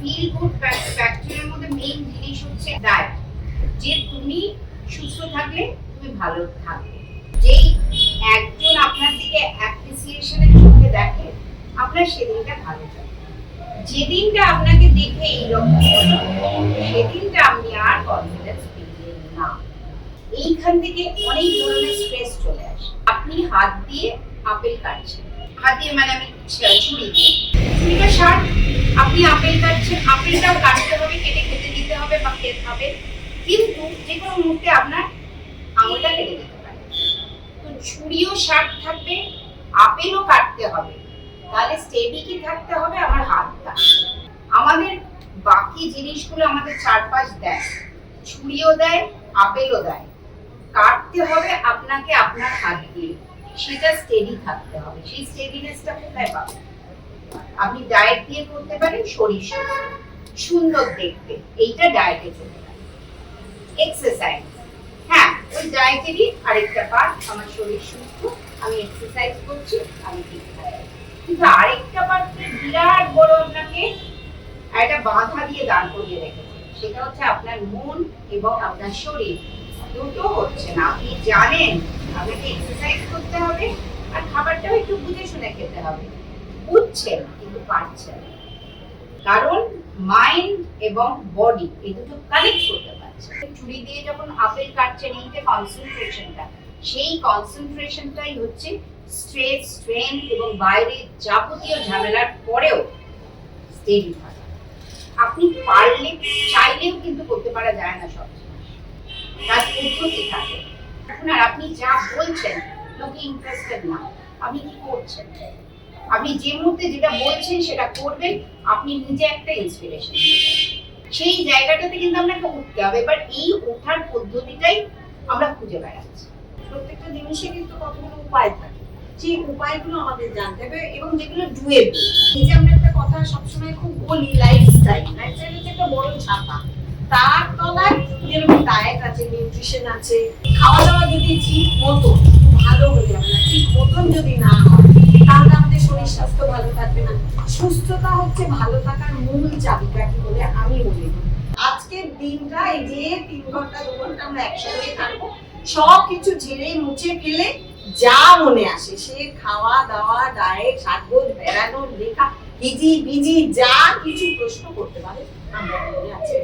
Feel good ফ্যাক্টরের মধ্যে main জিনিস হচ্ছে ডায়েট, যে তুমি সুস্থ থাকলে তুমি ভালো থাকবে। যেই একজন আপনার দিকে অ্যাপ্রিসিয়েশনের চোখে দেখে, আপনার সেদিনটা ভালো যাবে। যেদিনটা আপনাকে দেখে এইরকম হলো, সেদিনটা আপনি আর কনফিডেন্স পেলেন না। এইখান থেকে অনেক ধরনের স্ট্রেস চলে আসে। আপনি হাত দিয়ে আপেল কাটছেন, হাত দিয়ে মানে আমি ছুরি দিয়ে, ছুরিটা শার্প, আপনি আপেল কাটছেন, আপেলটাও কাটতে হবে, কেটে খেতে দিতে হবে বা খেতে হবে, কিন্তু যে কোনো মুহূর্তে আপনার আঙুলটা কেটে দিতে পারে। তো ছুরিও শার্প থাকবে, আপেলও কাটতে হবে, তাহলে স্টেডি কি থাকতে হবে আমার হাতটা। আমাদের বাকি জিনিসগুলো আমাদের চারপাশ দেয়, ছুরিও দেয়, আপেলও দেয়, কাটতে হবে আপনাকে আপনার হাত দিয়ে, সেটা স্টেডি থাকতে হবে। সেই স্টেডিনেসটা কোথায় পাবেন? আপনি ডায়েট দিয়ে করতে পারেন, শরীর সুন্দর দেখতে, এইটা ডায়েটে চলে যাবে। এক্সারসাইজ, হ্যাঁ ওই ডায়েটেরই আরেকটা পার্ট, আমার শরীর সুস্থ, আমি এক্সারসাইজ করছি, আমি ঠিক থাকি। কিন্তু আরেকটা পার্টে বিরাট বড় আপনাকে একটা বাধা দিয়ে দাঁড় করিয়ে রেখেছে, সেটা হচ্ছে আপনার মন এবং আপনার শরীর দুটো হচ্ছে না। আপনি জানেন আপনাকে এক্সারসাইজ করতে হবে আর খাবারটাও একটু বুঝে শুনে খেতে হবে, বুঝছেন কিন্তু পারছেন না, কারণ মাইন্ড এবং বডি এই দুটো কানেক্ট করতে পারছে। ছুরি দিয়ে যখন আপেল কাটছেন, এই যে কনসেন্ট্রেশনটা, সেই কনসেন্ট্রেশনটাই হচ্ছে স্ট্রেস, স্ট্রেন এবং বাইরের যাবতীয় ঝামেলার পরেও স্টেডি থাকা। আপনি পারলে চাইলেও কিন্তু করতে পারা যায় না সব, তার পদ্ধতি থাকে। এখন আর আপনি যা বলছেন লোকে ইন্টারেস্টেড না, আপনি কি করছেন, আপনি যে মুহূর্তে যেটা বলছেন সেটা করবেন, আপনি নিজে একটা ইন্সপিরেশন, সেই জায়গাটাতে কিন্তু আপনাকে উঠতে হবে। এবার এই ওঠার পদ্ধতিটাই আমরা খুঁজে বেড়াচ্ছি। প্রত্যেকটা জিনিসে কিন্তু কতগুলো উপায় থাকে, সেই উপায়গুলো আমাদের জানতে হবে এবং যেগুলো ডুয়েবল। এই যে আমরা একটা কথা সবসময় খুব বলি, লাইফস্টাইল হচ্ছে একটা বড় ছাতা, তার তলায় যেরকম ডায়েট আছে, নিউট্রিশন আছে, খাওয়া দাওয়া যদি ঠিক মতো ভালো হয়ে যাবে না, ঠিক মতন যদি না হয় তাহলে আমাদের শরীর স্বাস্থ্য ভালো থাকবে না। সুস্থতা হচ্ছে ভালো থাকার মূল চাবিকাঠি বলে আমি মনে করি। আজকের দিনটা এই যে 3 ঘন্টা 2 ঘন্টা আমরা একসঙ্গে থাকবো, সবকিছু ঝেড়ে মুছে ফেলে যা মনে আসে, সে খাওয়া দাওয়া, ডায়েট, সাজগোজ, বেড়ানো, লেখা, বিজি যা কিছু প্রশ্ন করতে পারে আমরা মনে আছে।